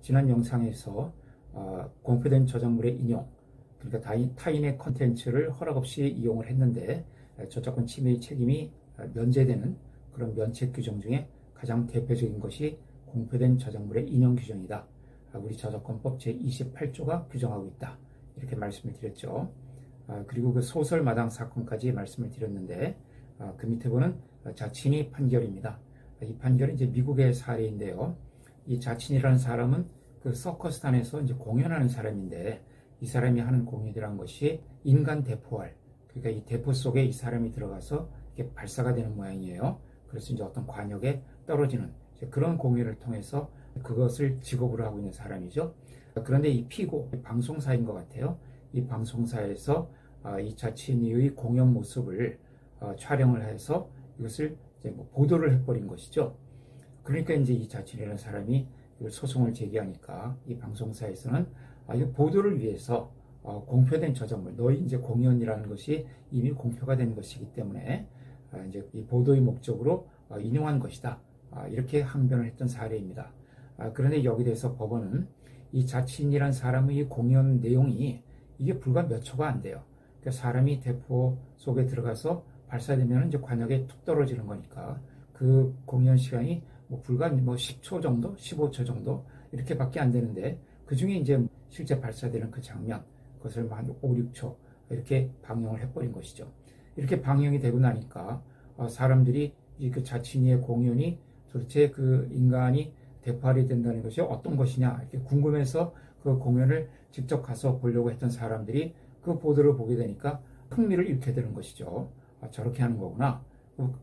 지난 영상에서 공표된 저작물의 인용, 그러니까 타인의 컨텐츠를 허락 없이 이용을 했는데 저작권 침해의 책임이 면제되는 그런 면책 규정 중에 가장 대표적인 것이 공표된 저작물의 인용 규정이다. 우리 저작권법 제28조가 규정하고 있다. 이렇게 말씀을 드렸죠. 그리고 그 소설 마당 사건까지 말씀을 드렸는데 그 밑에 보는 자친이 판결입니다. 이 판결은 이제 미국의 사례인데요. 이 자친이라는 사람은 그 서커스단에서 이제 공연하는 사람인데 이 사람이 하는 공연이란 것이 인간 대포알, 그러니까 이 대포 속에 이 사람이 들어가서 이렇게 발사가 되는 모양이에요. 그래서 이제 어떤 관역에 떨어지는 그런 공연을 통해서 그것을 직업으로 하고 있는 사람이죠. 그런데 이 피고 방송사인 것 같아요. 이 방송사에서 이 자친이의 공연 모습을 촬영을 해서 이것을 이제 보도를 해버린 것이죠. 그러니까 이제 이 자친이라는 사람이 이걸 소송을 제기하니까 이 방송사에서는 이 보도를 위해서 공표된 저작물, 너희 이제 공연이라는 것이 이미 공표가 된 것이기 때문에 이제 이 보도의 목적으로 인용한 것이다. 이렇게 항변을 했던 사례입니다. 그런데 여기 대해서 법원은 이 자친이란 사람의 공연 내용이 이게 불과 몇 초가 안 돼요. 그러니까 사람이 대포 속에 들어가서 발사되면 이제 관역에 툭 떨어지는 거니까 그 공연 시간이 불과 10초 정도, 15초 정도 이렇게밖에 안 되는데 그 중에 이제 실제 발사되는 그 장면, 그것을 한 5, 6초 이렇게 방영을 해버린 것이죠. 이렇게 방영이 되고 나니까 사람들이 그 자친이의 공연이 도대체 그 인간이 대포알이 된다는 것이 어떤 것이냐 이렇게 궁금해서 그 공연을 직접 가서 보려고 했던 사람들이 그 보도를 보게 되니까 흥미를 잃게 되는 것이죠. 저렇게 하는 거구나.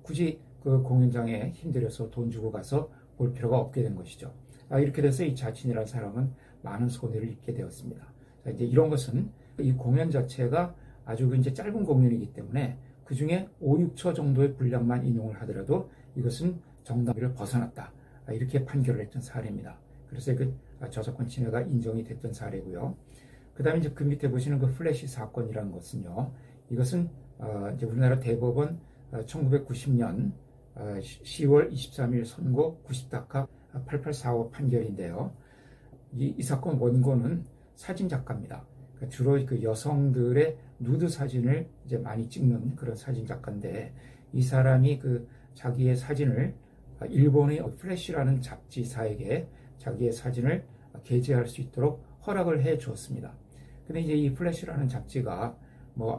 굳이 그 공연장에 힘들여서 돈 주고 가서 볼 필요가 없게 된 것이죠. 이렇게 돼서 이 자친이라는 사람은 많은 손해를 입게 되었습니다. 이제 이런 것은 이 공연 자체가 아주 이제 짧은 공연이기 때문에 그 중에 5, 6초 정도의 분량만 인용을 하더라도 이것은 정당비를 벗어났다. 이렇게 판결을 했던 사례입니다. 그래서 그 저작권 침해가 인정이 됐던 사례고요. 그 다음에 이제 그 밑에 보시는 그 플래시 사건이라는 것은요. 이것은 이제 우리나라 대법원 1990년 10월 23일 선고 90다카 8845 판결인데요. 이 사건 원고는 사진 작가입니다. 그러니까 주로 그 여성들의 누드 사진을 이제 많이 찍는 그런 사진 작가인데 이 사람이 그 자기의 사진을 일본의 플래시라는 잡지사에게 자기의 사진을 게재할 수 있도록 허락을 해 주었습니다. 근데 이제 이 플래시라는 잡지가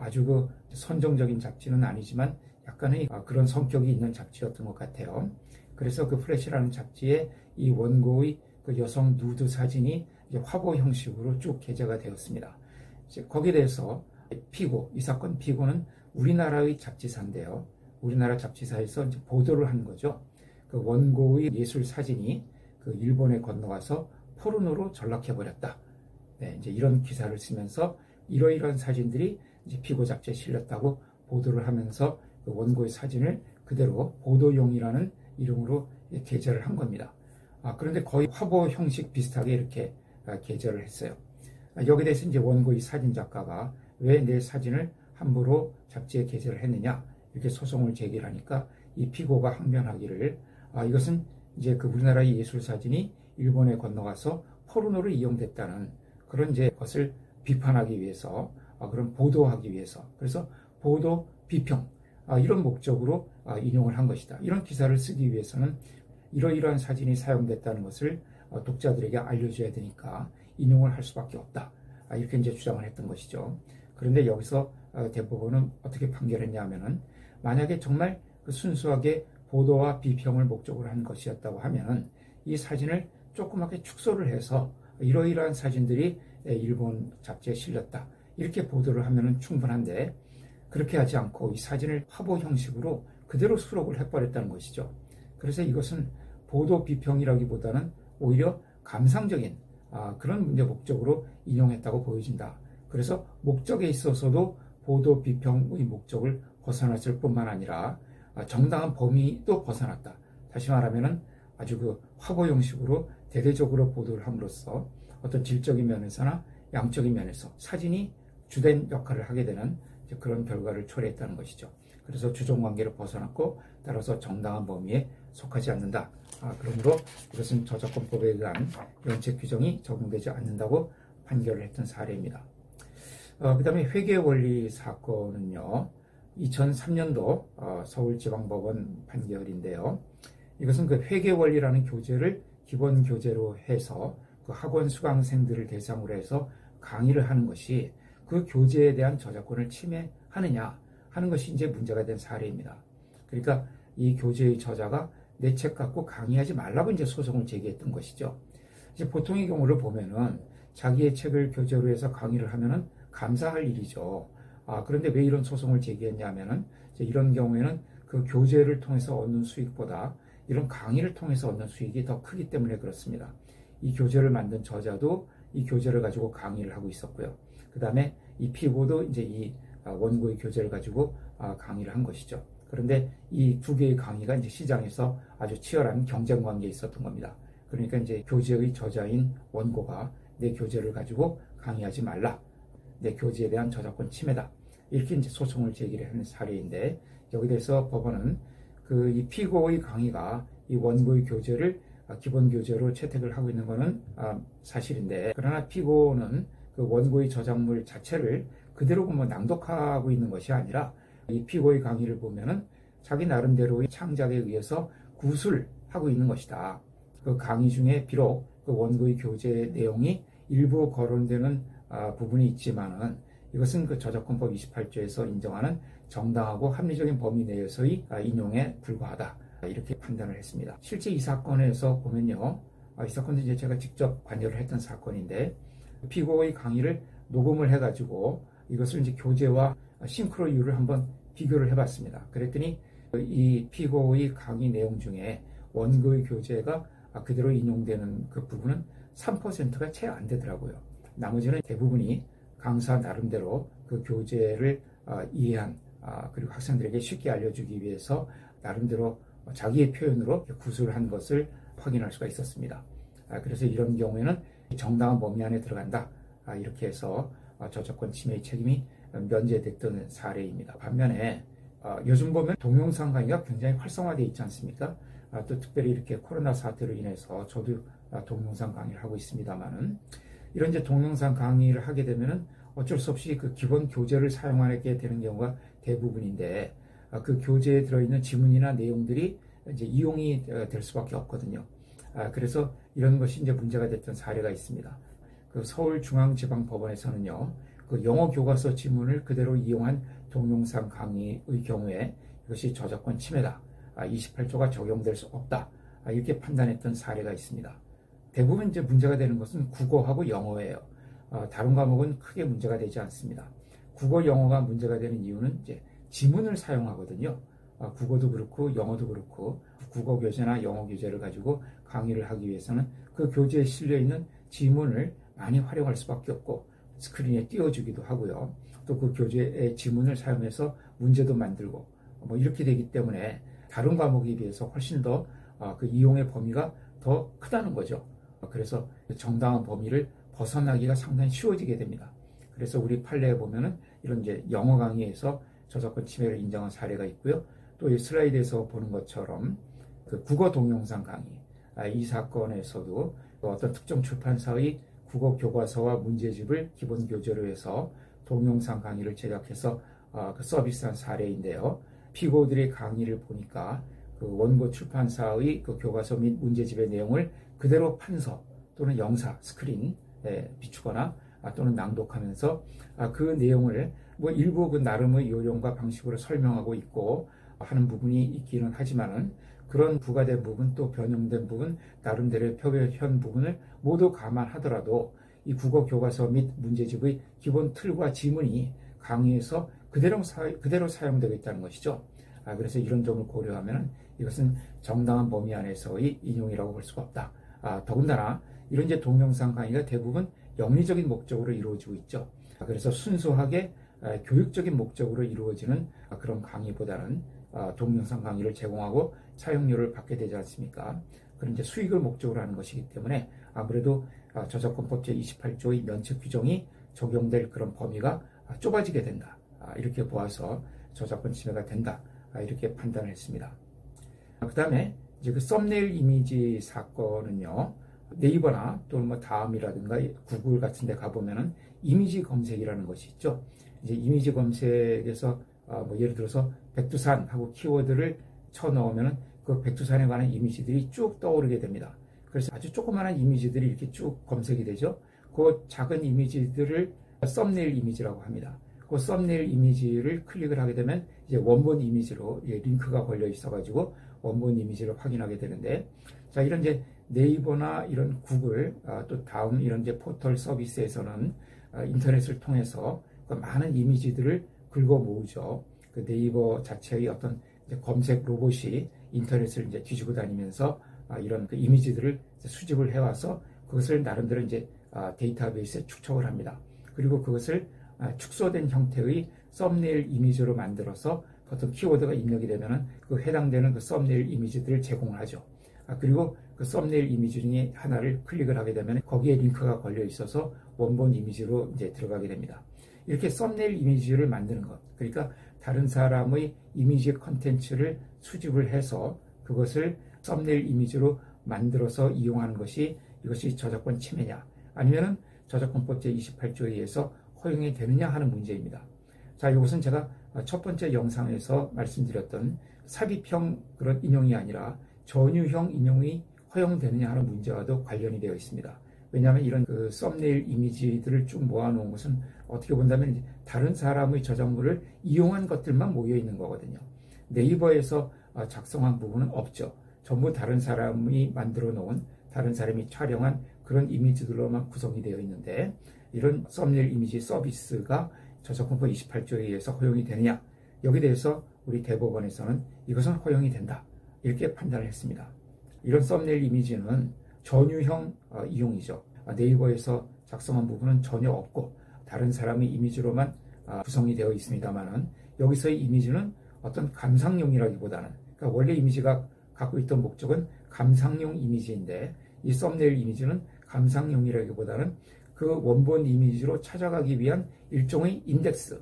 아주 그 선정적인 잡지는 아니지만 약간의 그런 성격이 있는 잡지였던 것 같아요. 그래서 그 플래시라는 잡지에 이 원고의 그 여성 누드 사진이 이제 화보 형식으로 쭉 게재가 되었습니다. 이제 거기에 대해서 이 사건 피고는 우리나라의 잡지사인데요. 우리나라 잡지사에서 이제 보도를 한 거죠. 그 원고의 예술 사진이 그 일본에 건너가서 포르노로 전락해버렸다. 네, 이제 이런 기사를 쓰면서 이러이러한 사진들이 이제 피고 잡지에 실렸다고 보도를 하면서 그 원고의 사진을 그대로 보도용이라는 이름으로 게재를 한 겁니다. 그런데 거의 화보 형식 비슷하게 이렇게 게재를 했어요. 여기에 대해서 이제 원고의 사진 작가가 왜 내 사진을 함부로 잡지에 게재를 했느냐 이렇게 소송을 제기를 하니까 이 피고가 항변하기를 이것은 이제 그 우리나라의 예술 사진이 일본에 건너가서 포르노로 이용됐다는 그런 이제 것을 비판하기 위해서 그런 보도하기 위해서 그래서 보도 비평 이런 목적으로 인용을 한 것이다. 이런 기사를 쓰기 위해서는 이러이러한 사진이 사용됐다는 것을 독자들에게 알려줘야 되니까 인용을 할 수밖에 없다. 이렇게 이제 주장을 했던 것이죠. 그런데 여기서 대법원은 어떻게 판결했냐 하면은 만약에 정말 그 순수하게 보도와 비평을 목적으로 한 것이었다고 하면 이 사진을 조그맣게 축소를 해서 이러이러한 사진들이 일본 잡지에 실렸다. 이렇게 보도를 하면은 충분한데 그렇게 하지 않고 이 사진을 화보 형식으로 그대로 수록을 해버렸다는 것이죠. 그래서 이것은 보도 비평이라기보다는 오히려 감상적인 그런 문제 목적으로 인용했다고 보여진다. 그래서 목적에 있어서도 보도 비평의 목적을 벗어났을 뿐만 아니라 정당한 범위도 벗어났다. 다시 말하면은 아주 그 화보 형식으로 대대적으로 보도를 함으로써 어떤 질적인 면에서나 양적인 면에서 사진이 주된 역할을 하게 되는 그런 결과를 초래했다는 것이죠. 그래서 주종관계를 벗어났고 따라서 정당한 범위에 속하지 않는다. 그러므로 이것은 저작권법에 의한 면책 규정이 적용되지 않는다고 판결을 했던 사례입니다. 그 다음에 회계원리 사건은요, 2003년도 서울지방법원 판결인데요. 이것은 그 회계원리라는 교재를 기본 교재로 해서 그 학원 수강생들을 대상으로 해서 강의를 하는 것이 그 교재에 대한 저작권을 침해하느냐 하는 것이 이제 문제가 된 사례입니다. 그러니까 이 교재의 저자가 내 책 갖고 강의하지 말라고 이제 소송을 제기했던 것이죠. 이제 보통의 경우를 보면은 자기의 책을 교재로 해서 강의를 하면은 감사할 일이죠. 그런데 왜 이런 소송을 제기했냐면은 이런 경우에는 그 교재를 통해서 얻는 수익보다 이런 강의를 통해서 얻는 수익이 더 크기 때문에 그렇습니다. 이 교재를 만든 저자도 이 교재를 가지고 강의를 하고 있었고요. 그 다음에 이 피고도 이제 이 원고의 교재를 가지고 강의를 한 것이죠. 그런데 이 두 개의 강의가 이제 시장에서 아주 치열한 경쟁 관계에 있었던 겁니다. 그러니까 이제 교재의 저자인 원고가 내 교재를 가지고 강의하지 말라. 내 교재에 대한 저작권 침해다. 이렇게 이제 소송을 제기를 하는 사례인데, 여기 대해서 법원은 이 피고의 강의가 이 원고의 교재를 기본 교재로 채택을 하고 있는 것은 사실인데, 그러나 피고는 그 원고의 저작물 자체를 그대로 낭독하고 있는 것이 아니라 이 피고의 강의를 보면은 자기 나름대로의 창작에 의해서 구술하고 있는 것이다. 그 강의 중에 비록 그 원고의 교재 내용이 일부 거론되는 부분이 있지만은 이것은 그 저작권법 28조에서 인정하는 정당하고 합리적인 범위 내에서의 인용에 불과하다. 이렇게 판단을 했습니다. 실제 이 사건에서 보면요. 이 사건도 이제 제가 직접 관여를 했던 사건인데, 피고의 강의를 녹음을 해가지고 이것을 이제 교재와 싱크로율을 한번 비교를 해봤습니다. 그랬더니 이 피고의 강의 내용 중에 원고의 교재가 그대로 인용되는 그 부분은 3%가 채 안 되더라고요. 나머지는 대부분이 강사 나름대로 그 교재를 이해한, 그리고 학생들에게 쉽게 알려주기 위해서 나름대로 자기의 표현으로 구술한 것을 확인할 수가 있었습니다. 그래서 이런 경우에는 정당한 범위 안에 들어간다. 이렇게 해서 저작권 침해의 책임이 면제됐던 사례입니다. 반면에 요즘 보면 동영상 강의가 굉장히 활성화되어 있지 않습니까? 또 특별히 이렇게 코로나 사태로 인해서 저도 동영상 강의를 하고 있습니다만은, 이런 이제 동영상 강의를 하게 되면은 어쩔 수 없이 그 기본 교재를 사용하게 되는 경우가 대부분인데, 그 교재에 들어있는 지문이나 내용들이 이제 이용이 될 수밖에 없거든요. 그래서 이런 것이 이제 문제가 됐던 사례가 있습니다. 그 서울중앙지방법원에서는요, 그 영어 교과서 지문을 그대로 이용한 동영상 강의의 경우에 이것이 저작권 침해다. 28조가 적용될 수 없다. 이렇게 판단했던 사례가 있습니다. 대부분 이제 문제가 되는 것은 국어하고 영어예요. 다른 과목은 크게 문제가 되지 않습니다. 국어, 영어가 문제가 되는 이유는 이제 지문을 사용하거든요. 국어도 그렇고 영어도 그렇고 국어 교재나 영어 교재를 가지고 강의를 하기 위해서는 그 교재에 실려 있는 지문을 많이 활용할 수밖에 없고 스크린에 띄워주기도 하고요. 또 그 교재의 지문을 사용해서 문제도 만들고 이렇게 되기 때문에 다른 과목에 비해서 훨씬 더 그 이용의 범위가 더 크다는 거죠. 그래서 정당한 범위를 벗어나기가 상당히 쉬워지게 됩니다. 그래서 우리 판례에 보면은 이런 이제 영어 강의에서 저작권 침해를 인정한 사례가 있고요. 또 이 슬라이드에서 보는 것처럼 그 국어 동영상 강의, 이 사건에서도 어떤 특정 출판사의 국어 교과서와 문제집을 기본 교재로 해서 동영상 강의를 제작해서 그 서비스한 사례인데요. 피고들의 강의를 보니까 그 원고 출판사의 그 교과서 및 문제집의 내용을 그대로 판서 또는 영사, 스크린에 비추거나 또는 낭독하면서 그 내용을 일부 그 나름의 요령과 방식으로 설명하고 있고 하는 부분이 있기는 하지만은, 그런 부과된 부분 또 변형된 부분, 나름대로의 표현 부분을 모두 감안하더라도 이 국어 교과서 및 문제집의 기본 틀과 지문이 강의에서 그대로 사용되고 있다는 것이죠. 그래서 이런 점을 고려하면 이것은 정당한 범위 안에서의 인용이라고 볼 수가 없다. 더군다나 이런 이제 동영상 강의가 대부분 영리적인 목적으로 이루어지고 있죠. 그래서 순수하게 교육적인 목적으로 이루어지는 그런 강의보다는 동영상 강의를 제공하고 사용료를 받게 되지 않습니까? 그런 이제 수익을 목적으로 하는 것이기 때문에 아무래도 저작권법 제28조의 면책 규정이 적용될 그런 범위가 좁아지게 된다. 이렇게 보아서 저작권 침해가 된다. 이렇게 판단을 했습니다. 그 다음에 이제 그 썸네일 이미지 사건은요, 네이버나 또는 뭐 다음이라든가 구글 같은 데 가보면은 이미지 검색이라는 것이 있죠. 이제 이미지 검색에서 뭐 예를 들어서 백두산하고 키워드를 쳐 넣으면은 그 백두산에 관한 이미지들이 쭉 떠오르게 됩니다. 그래서 아주 조그마한 이미지들이 이렇게 쭉 검색이 되죠. 그 작은 이미지들을 썸네일 이미지라고 합니다. 그 썸네일 이미지를 클릭을 하게 되면 이제 원본 이미지로 링크가 걸려 있어가지고 원본 이미지를 확인하게 되는데, 자, 이런 이제 네이버나 이런 구글, 또 다음 이런 이제 포털 서비스에서는 인터넷을 통해서 그 많은 이미지들을 긁어 모으죠. 그 네이버 자체의 어떤 이제 검색 로봇이 인터넷을 이제 뒤지고 다니면서 이런 그 이미지들을 수집을 해와서 그것을 나름대로 이제 데이터베이스에 축적을 합니다. 그리고 그것을 축소된 형태의 썸네일 이미지로 만들어서 어떤 키워드가 입력이 되면은 그 해당되는 그 썸네일 이미지들을 제공을 하죠. 그리고 그 썸네일 이미지 중에 하나를 클릭을 하게 되면 거기에 링크가 걸려 있어서 원본 이미지로 이제 들어가게 됩니다. 이렇게 썸네일 이미지를 만드는 것, 그러니까 다른 사람의 이미지 컨텐츠를 수집을 해서 그것을 썸네일 이미지로 만들어서 이용하는 것이 이것이 저작권 침해냐, 아니면은 저작권법 제28조에 의해서 허용이 되느냐 하는 문제입니다. 자, 이것은 제가 첫 번째 영상에서 말씀드렸던 삽입형 그런 인용이 아니라 전유형 인용이 허용되느냐 하는 문제와도 관련이 되어 있습니다. 왜냐하면 이런 그 썸네일 이미지들을 쭉 모아놓은 것은 어떻게 본다면 다른 사람의 저작물을 이용한 것들만 모여 있는 거거든요. 네이버에서 작성한 부분은 없죠. 전부 다른 사람이 만들어 놓은, 다른 사람이 촬영한 그런 이미지들로만 구성이 되어 있는데, 이런 썸네일 이미지 서비스가 저작권법 28조에 의해서 허용이 되느냐, 여기에 대해서 우리 대법원에서는 이것은 허용이 된다, 이렇게 판단을 했습니다. 이런 썸네일 이미지는 전유형 이용이죠. 네이버에서 작성한 부분은 전혀 없고 다른 사람의 이미지로만 구성이 되어 있습니다만은, 여기서의 이미지는 어떤 감상용이라기보다는, 그러니까 원래 이미지가 갖고 있던 목적은 감상용 이미지인데, 이 썸네일 이미지는 감상용이라기보다는 그 원본 이미지로 찾아가기 위한 일종의 인덱스,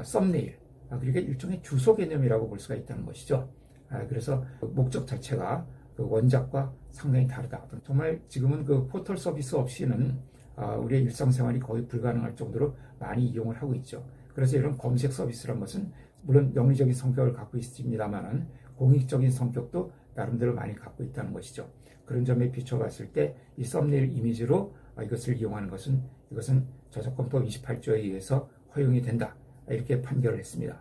썸네일, 그러니까 일종의 주소 개념이라고 볼 수가 있다는 것이죠. 그래서 목적 자체가 그 원작과 상당히 다르다. 정말 지금은 그 포털 서비스 없이는 우리의 일상생활이 거의 불가능할 정도로 많이 이용을 하고 있죠. 그래서 이런 검색 서비스란 것은 물론 영리적인 성격을 갖고 있습니다만은 공익적인 성격도 나름대로 많이 갖고 있다는 것이죠. 그런 점에 비춰봤을 때 이 썸네일 이미지로 이것을 이용하는 것은, 이것은 저작권법 28조에 의해서 허용이 된다, 이렇게 판결을 했습니다.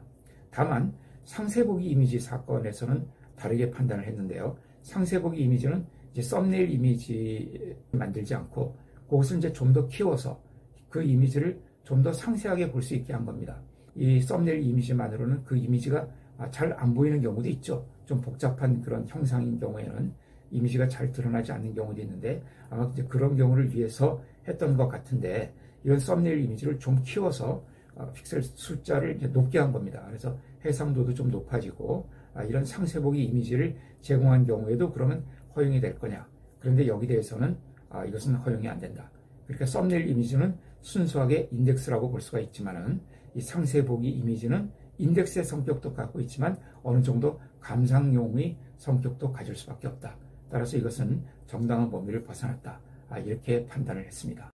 다만 상세보기 이미지 사건에서는 다르게 판단을 했는데요. 상세보기 이미지는 이제 썸네일 이미지 만들지 않고 그것을 이제 좀 더 키워서 그 이미지를 좀 더 상세하게 볼 수 있게 한 겁니다. 이 썸네일 이미지만으로는 그 이미지가 잘 안 보이는 경우도 있죠. 좀 복잡한 그런 형상인 경우에는 이미지가 잘 드러나지 않는 경우도 있는데, 아마 이제 그런 경우를 위해서 했던 것 같은데, 이런 썸네일 이미지를 좀 키워서 픽셀 숫자를 이제 높게 한 겁니다. 그래서 해상도도 좀 높아지고, 이런 상세보기 이미지를 제공한 경우에도 그러면 허용이 될 거냐. 그런데 여기 대해서는 이것은 허용이 안 된다. 그러니까 썸네일 이미지는 순수하게 인덱스라고 볼 수가 있지만은, 이 상세보기 이미지는 인덱스의 성격도 갖고 있지만 어느 정도 감상용의 성격도 가질 수밖에 없다. 따라서 이것은 정당한 범위를 벗어났다, 이렇게 판단을 했습니다.